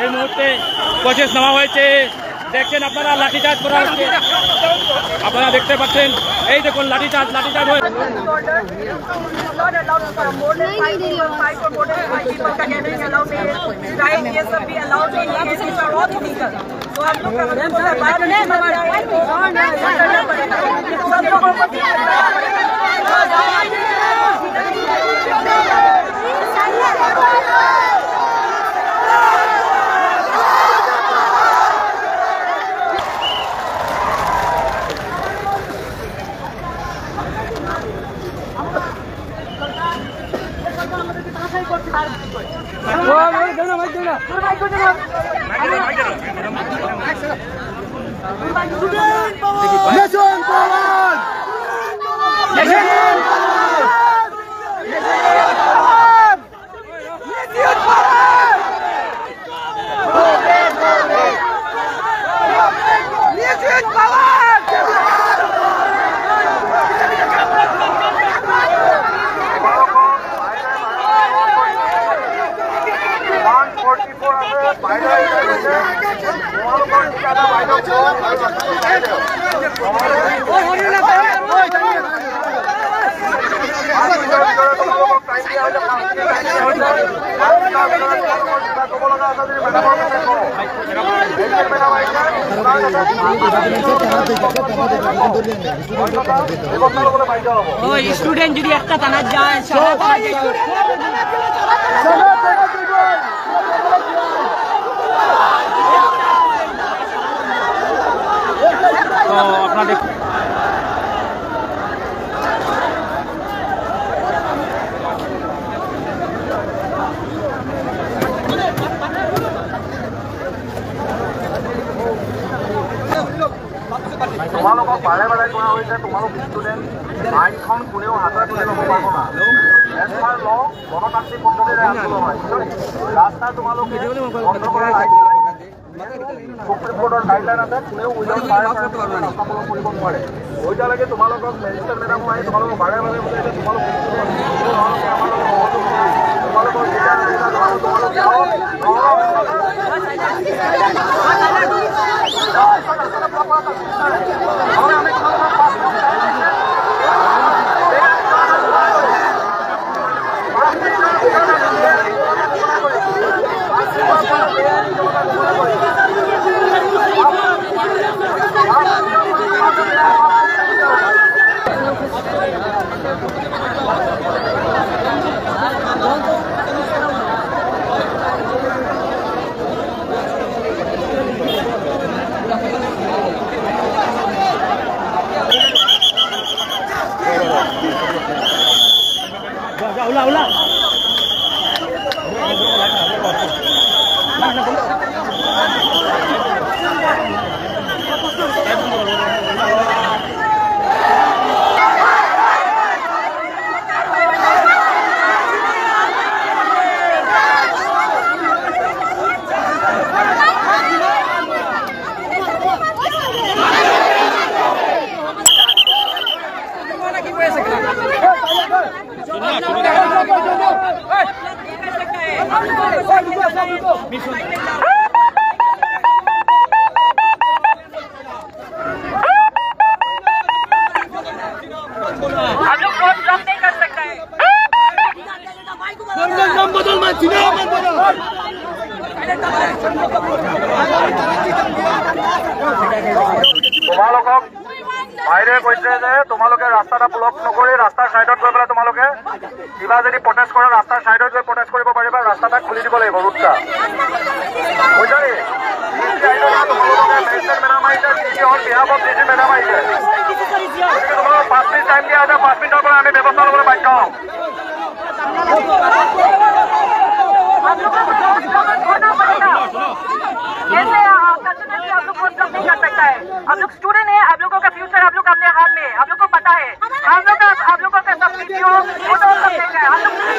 এই মুহূর্তে প্রচেষ্টা নেওয়া হয়েছে। দেখছেন আপনারা লাঠিচার্জ করা হচ্ছে, আপনারা দেখতে পাচ্ছেন। এই দেখুন লাঠিচার্জ হয়ে স্টুডেন্ট যদি একটা টানা যায় আপনাদের তোমালোকক বাৰে বাৰে কোৱা হৈছে তোমালোক ষ্টুডেণ্ট আইনখন কোনেও হাতত তুলি ল'ব পাৰিব না। এজ পাৰ ল গণতান্ত্ৰিক পদ্ধতিৰে আন্দোলন হয়। ৰাস্তা তোমালোকে বন্ধ কৰাৰ সুপ্ৰিম কোৰ্টৰ গাইডলাইন আছে, কোনেও উইদাউট ৰাস্তামূলক কৰিব নোৱাৰে। এতিয়ালৈকে তোমালোকক মেজিষ্ট্ৰেট মেডামো আহি তোমালোকক বাৰে বাৰে বুজাইছে তোমালোকৰ তোমালোকক বাইরে কৈছে যে তোমালোকে রাস্তাটা ব্লক নকৰি রাস্তাৰ সাইডত গৈ পেলাই তোমালোকে কিবা যদি প্ৰটেষ্ট কৰে রাস্তাৰ সাইডত গৈ প্ৰটেষ্ট কৰিব পাৰিবা। ৰাস্তাটা খুলি দিব লাগিব ৰুটটা বুঝলি। মেডাম আহিছে বিহাফ অফ ডিসি মেডাম আহিছে, গতিকে তোমালোক 5 মিনিট টাইম দিয়া আছে। 5 মিনিটৰ পৰা আমি ব্যৱস্থা ল'বলৈ বাধ্য হ'ম। आप लोग स्टूडेंट हैं, आप लोगों का फ्यूचर आप लोग अपने हाथ में, आप लोग को पता है। आप लोगों का सब वीडियो फोटो सब देखा है। आप लोग सुने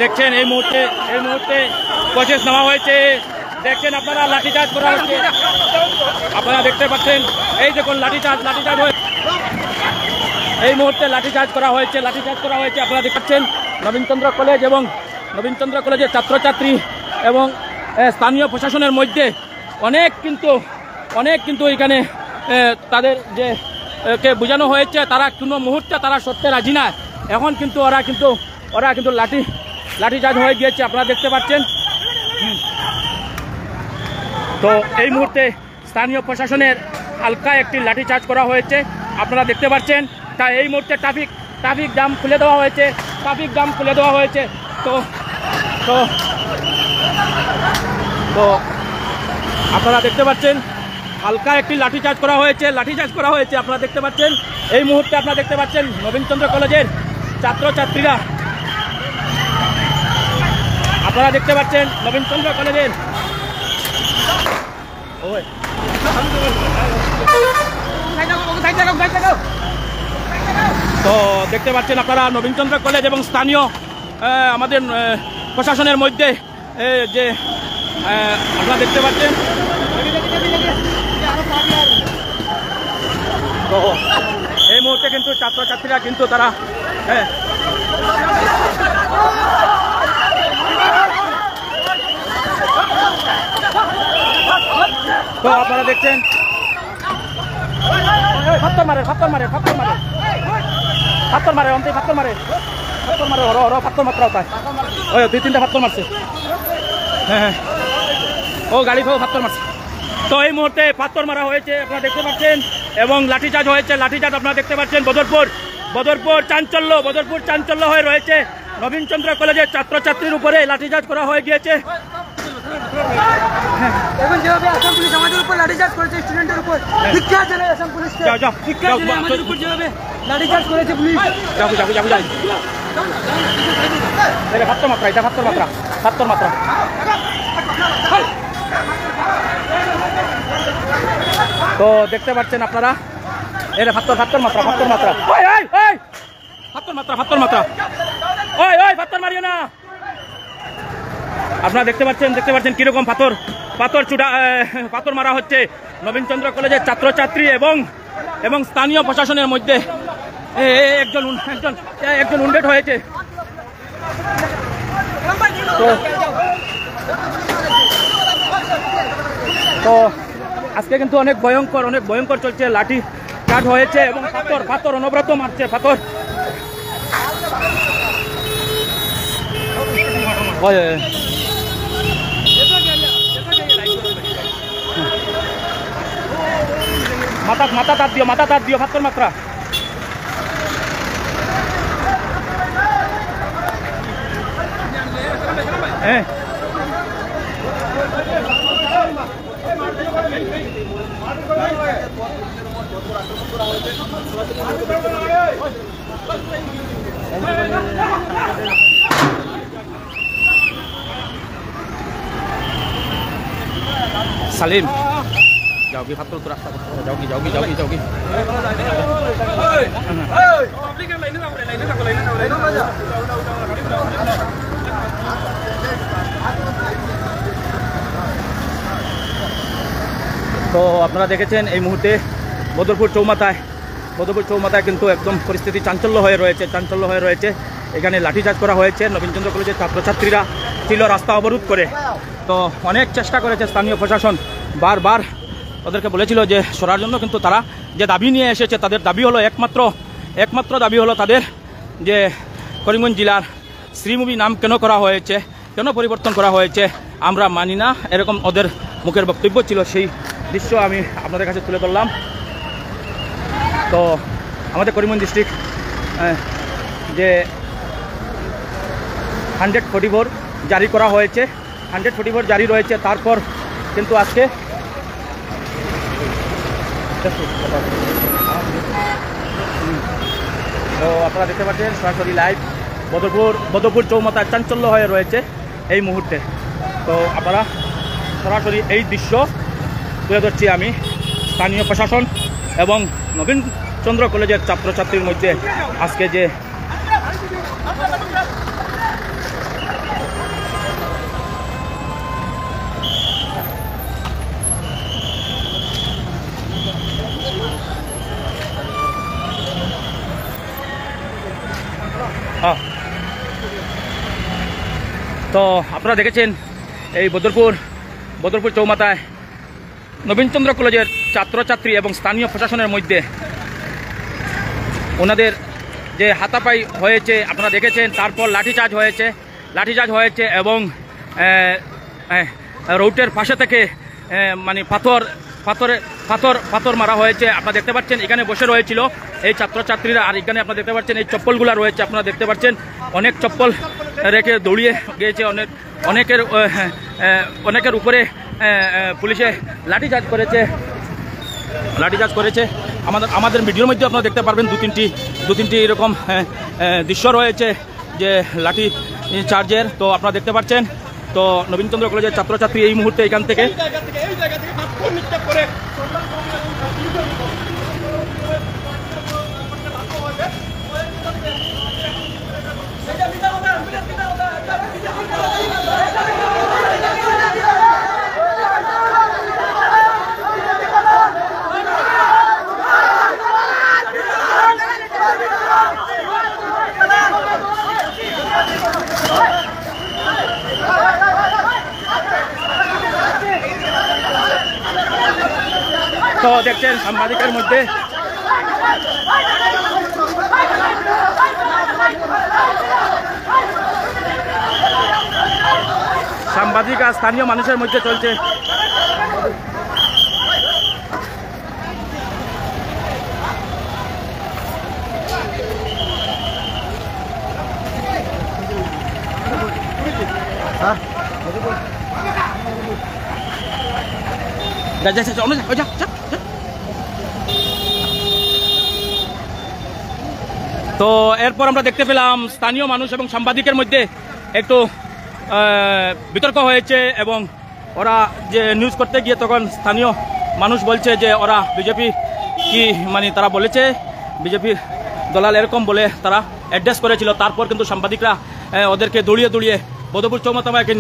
দেখছেন এই মুহূর্তে প্রচেষ্টা নেওয়া হয়েছে। দেখছেন আপনারা লাঠিচার্জ করা হচ্ছে, আপনারা দেখতে পাচ্ছেন এই দেখুন লাঠিচার্জ হয়ে এই মুহূর্তে লাঠিচার্জ করা হয়েছে আপনারা দেখতে পাচ্ছেন নবীনচন্দ্র কলেজ এবং নবীনচন্দ্র কলেজের ছাত্রছাত্রী এবং স্থানীয় প্রশাসনের মধ্যে অনেক কিন্তু এখানে তাদের যে কে বোঝানো হয়েছে তারা কোনো মুহূর্তে তারা সত্যি রাজি না। এখন কিন্তু ওরা কিন্তু লাঠিচার্জ হয়ে গিয়েছে আপনারা দেখতে পাচ্ছেন। তো এই মুহূর্তে স্থানীয় প্রশাসনের হালকা একটি লাঠিচার্জ করা হয়েছে আপনারা দেখতে পাচ্ছেন। তাই এই মুহূর্তে ট্রাফিক জাম খুলে দেওয়া হয়েছে। তো আপনারা দেখতে পাচ্ছেন হালকা একটি লাঠিচার্জ করা হয়েছে আপনারা দেখতে পাচ্ছেন। এই মুহূর্তে আপনারা দেখতে পাচ্ছেন নবীনচন্দ্র কলেজের ছাত্রছাত্রীরা আপনারা দেখতে পাচ্ছেন নবীনচন্দ্র কলেজের তো দেখতে পাচ্ছেন আপনারা নবীনচন্দ্র কলেজ এবং স্থানীয় আমাদের প্রশাসনের মধ্যে যে আপনারা দেখতে পাচ্ছেন। তো এই মুহূর্তে কিন্তু ছাত্রছাত্রীরা কিন্তু তারা তো আপনারা দেখছেন ফাত্তর মারে অন্তে ফাত্তর মারে ফাত্তর মাত্রা হতা ওই 2-3টা ফাত্তর মারছে। হ্যাঁ ও গাড়ি খাও ফাত্তর মারছে। তো এই মুহূর্তে পাথর মারা হয়েছে আপনারা দেখতে পাচ্ছেন এবং লাঠিচার্জ হয়েছে। লাঠিচার্জ আপনারা দেখতে পাচ্ছেন বদরপুর চাঞ্চল্য হয়ে রয়েছে। নবীনচন্দ্র কলেজের ছাত্রছাত্রীর উপরে লাঠিচার্জ করা হয়ে গিয়েছে। এখন যেভাবে আসাম পুলিশ আমাদের উপর লাঠিচার্জ করেছে স্টুডেন্টের উপর, শিক্ষা জানাই আসাম পুলিশকে, শিক্ষা জানাই আমাদের উপর যেভাবে লাঠিচার্জ করেছে পুলিশ। ফাত্তর মাত্রা তো দেখতে পাচ্ছেন আপনারা এটা ফাত্তর মাত্রা ফাত্তর মারিও না। আপনারা দেখতে পাচ্ছেন কিরকম পাথর মারা হচ্ছে নবীনচন্দ্র কলেজের ছাত্রছাত্রী এবং স্থানীয় প্রশাসনের মধ্যে একজন উন্ডেড হয়েছে। তো আজকে কিন্তু অনেক ভয়ঙ্কর চলছে, লাঠি চার্জ হয়েছে এবং পাথর অনবরত মারছে। মাথা তাত দিও ফাত্তর মাত্রা। হ্যাঁ সালিম যাওগি ফাত্তর তো রাস্তা যাওগি তো আপনারা দেখেছেন এই মুহূর্তে বদরপুর চৌমাথায় কিন্তু একদম পরিস্থিতি চাঞ্চল্য হয়ে রয়েছে। এখানে লাঠিচার্জ করা হয়েছে। নবীনচন্দ্র কলেজের ছাত্রছাত্রীরা ছিল রাস্তা অবরোধ করে। তো অনেক চেষ্টা করেছে স্থানীয় প্রশাসন, বারবার ওদেরকে বলেছিল যে সরার জন্য, কিন্তু তারা যে দাবি নিয়ে এসেছে তাদের দাবি হলো একমাত্র দাবি হলো তাদের যে করিমগঞ্জ জেলার শ্রীমুভি নাম কেন করা হয়েছে, কেন পরিবর্তন করা হয়েছে আমরা মানি না, এরকম ওদের মুখের বক্তব্য ছিল। সেই দৃশ্য আমি আপনাদের কাছে তুলে ধরলাম। তো আমাদের করিমগঞ্জ ডিস্ট্রিক্ট যে 144 জারি করা হয়েছে, 144 জারি রয়েছে। তারপর কিন্তু আজকে তো আপনারা দেখতে পাচ্ছেন সরাসরি লাইভ বদরপুর চৌমাথায় চাঞ্চল্য হয়ে রয়েছে এই মুহূর্তে। তো আপনারা সরাসরি এই দৃশ্য তুলে ধরছি আমি। স্থানীয় প্রশাসন এবং নবীনচন্দ্র কলেজের ছাত্রছাত্রীর মধ্যে আজকে যে হ্যাঁ, তো আপনারা দেখেছেন এই বদরপুর চৌমাথায় নবীনচন্দ্র কলেজের ছাত্রছাত্রী এবং স্থানীয় প্রশাসনের মধ্যে ওনাদের যে হাতাপাই হয়েছে আপনারা দেখেছেন। তারপর লাঠিচার্জ হয়েছে এবং রোডের পাশে থেকে মানে পাথর মারা হয়েছে। আপনারা দেখতে পাচ্ছেন এখানে বসে রয়েছিল এই ছাত্রছাত্রীরা, আর এখানে আপনারা দেখতে পাচ্ছেন এই চপ্পলগুলো রয়েছে। আপনারা দেখতে পাচ্ছেন অনেক চপ্পল রেখে দৌড়িয়ে গিয়েছে, অনেকের উপরে পুলিশে লাঠিচার্জ করেছে। আমাদের ভিডিওর মধ্যে আপনারা দেখতে পারবেন দু তিনটি এরকম দৃশ্য রয়েছে যে লাঠি চার্জের। তো আপনারা দেখতে পাচ্ছেন তো নবীনচন্দ্র কলেজের ছাত্রছাত্রী এই মুহূর্তে এখান থেকে তো দেখছেন সাংবাদিকের মধ্যে সাংবাদিক আর স্থানীয় মানুষের মধ্যে চলছে। তো এরপর আমরা দেখতে পেলাম স্থানীয় মানুষ এবং সাংবাদিকের মধ্যে একটু বিতর্ক হয়েছে এবং ওরা যে নিউজ করতে গিয়ে তখন স্থানীয় মানুষ বলছে যে ওরা বিজেপি কি মানে তারা বলেছে বিজেপির দলাল এরকম বলে তারা অ্যাড্রেস করেছিল। তারপর কিন্তু সাংবাদিকরা ওদেরকে দৌড়িয়ে বদরপুর চৌমাথাকে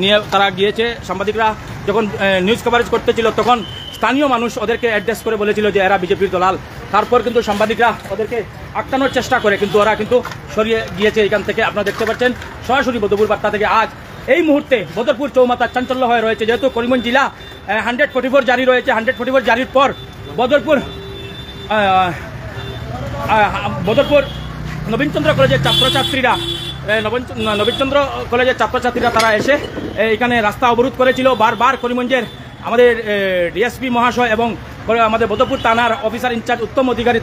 নিয়ে তারা গিয়েছে। সাংবাদিকরা যখন নিউজ কভারেজ করতেছিল তখন স্থানীয় মানুষ ওদেরকে অ্যাড্রেস করে বলেছিল যে এরা বিজেপির দলাল। তারপর কিন্তু সাংবাদিকরা ওদেরকে আটকানোর চেষ্টা করে কিন্তু ওরা কিন্তু সরিয়ে গিয়েছে এখান থেকে। আপনারা দেখতে পাচ্ছেন সরাসরি বদরপুর বার্তা থেকে আজ এই মুহূর্তে বদরপুর চৌমাথা চাঞ্চল্য হয়ে রয়েছে, যেহেতু করিমগঞ্জ জেলা 144 জারি রয়েছে। 144 জারির পর বদরপুর নবীনচন্দ্র কলেজের ছাত্রছাত্রীরা তারা এসে এখানে রাস্তা অবরোধ করেছিল। বারবার করিমগঞ্জের আমাদের ডিএসপি মহাশয় এবং আমাদের বদরপুর থানার অফিসার ইনচার্জ উত্তম অধিকারী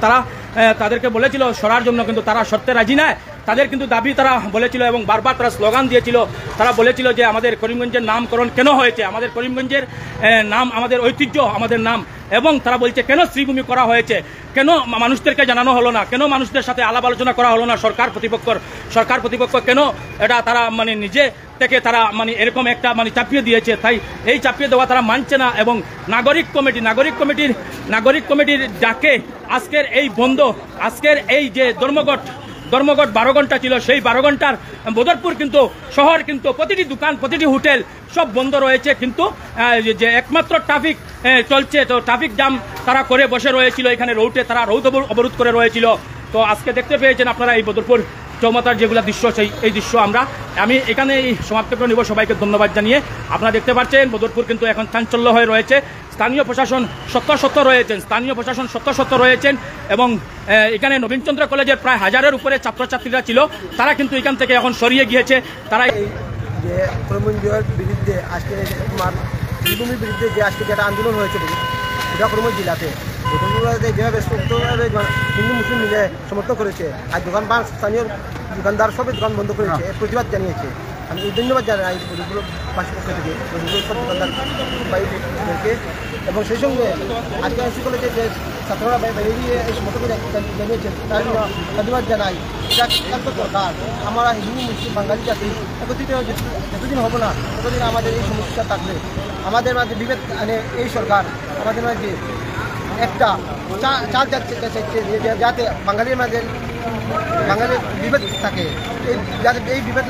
তাদেরকে বলেছিল সরার জন্য, কিন্তু তারা সরতে রাজি নয়। তাদের কিন্তু দাবি তারা বলেছিল এবং বারবার তারা স্লোগান দিয়েছিল। তারা বলেছিল যে আমাদের করিমগঞ্জের নামকরণ কেন হয়েছে, আমাদের করিমগঞ্জের নাম আমাদের ঐতিহ্য, আমাদের নাম, এবং তারা বলছে কেন শ্রীভূমি করা হয়েছে, কেন মানুষদেরকে জানানো হলো না, কেন মানুষদের সাথে আলাপ আলোচনা করা হলো না সরকার প্রতিপক্ষ কেন এটা তারা মানে নিজে থেকে তারা মানে এরকম একটা মানে চাপিয়ে দিয়েছে। তাই এই চাপিয়ে দেওয়া তারা মানছে না এবং নাগরিক কমিটির ডাকে আজকের এই বন্ধ, আজকের এই যে ধর্মঘট 12 ঘন্টা ছিল, সেই 12 ঘন্টার বদরপুর কিন্তু শহর কিন্তু প্রতিটি দোকান প্রতিটি হোটেল সব বন্ধ রয়েছে। কিন্তু যে একমাত্র ট্রাফিক চলছে, তো ট্রাফিক জ্যাম তারা করে বসে রয়েছিল এখানে রোডে, তারা রোড অবরোধ করে রয়েছিল। তো আজকে দেখতে পেয়েছেন আপনারা এই বদরপুর চৌমাথার যেগুলো দৃশ্য এই দৃশ্য আমি এখানে সমাপ্ত করে নিব। সবাইকে ধন্যবাদ জানিয়ে আপনারা দেখতে পাচ্ছেন বদরপুর কিন্তু এখন চাঞ্চল্য হয়ে রয়েছে। স্থানীয় প্রশাসন সত্য রয়েছেন এবং এখানে নবীনচন্দ্র কলেজের প্রায় 1000-এর উপরে ছাত্রছাত্রীরা ছিল, তারা কিন্তু এখান থেকে এখন সরিয়ে গিয়েছে। তারা যে করিমগঞ্জের বিরুদ্ধে আজকে তোমার শ্রীভূমির বিরুদ্ধে যে আজকে যেটা আন্দোলন হয়েছে এটা করিমগঞ্জ জেলাতে যেভাবে হিন্দু মুসলিম মিলে সমর্থন করেছে, আর দোকানপাট স্থানীয় দোকানদার সবই দোকান বন্ধ করেছে, প্রতিবাদ জানিয়েছে। আমি ধন্যবাদ জানাই পাশের পক্ষ থেকে সব দোকানদার ভাইদেরকে, এবং সেই সঙ্গে আজকে আইসি কলেজে যে ছাত্ররা বেরিয়ে এই সমর্থন জানিয়েছেন তার জন্য ধন্যবাদ জানাই। এটা একান্ত দরকার। আমরা হিন্দু মুসলিম বাঙালি জাতি একত্রিত যতদিন হব না ততদিন আমাদের এই সমস্যা থাকবে। আমাদের মাঝে বিভেদ এই সরকার আমাদের মাঝে একটা চাল যাচ্ছে যাতে বাঙালির মাঝে বাঙালি বিভেদ থাকে, যাতে এই বিভেদ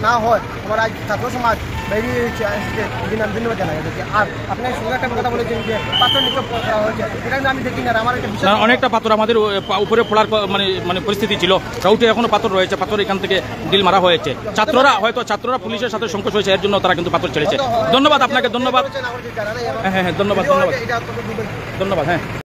না হয় আমার আজ ছাত্র সমাজ বেরিয়ে ধন্যবাদ জানাই যাচ্ছে। আর আপনার সঙ্গে একটা কথা বলেছেন যে পাথর নিক্ষেপ করা হয়েছে, এটা কিন্তু আমি দেখি না, আমার একটা বিশেষ অনেকটা পাথর আমাদের উপরে পড়ার মানে পরিস্থিতি ছিল, রাউটে এখনো পাথর রয়েছে, পাথর এখান থেকে ডিল মারা হয়েছে। ছাত্ররা পুলিশের সাথে সংঘর্ষ হয়েছে, এর জন্য তারা কিন্তু পাথর ছেড়েছে। ধন্যবাদ আপনাকে, ধন্যবাদ। হ্যাঁ, ধন্যবাদ। হ্যাঁ।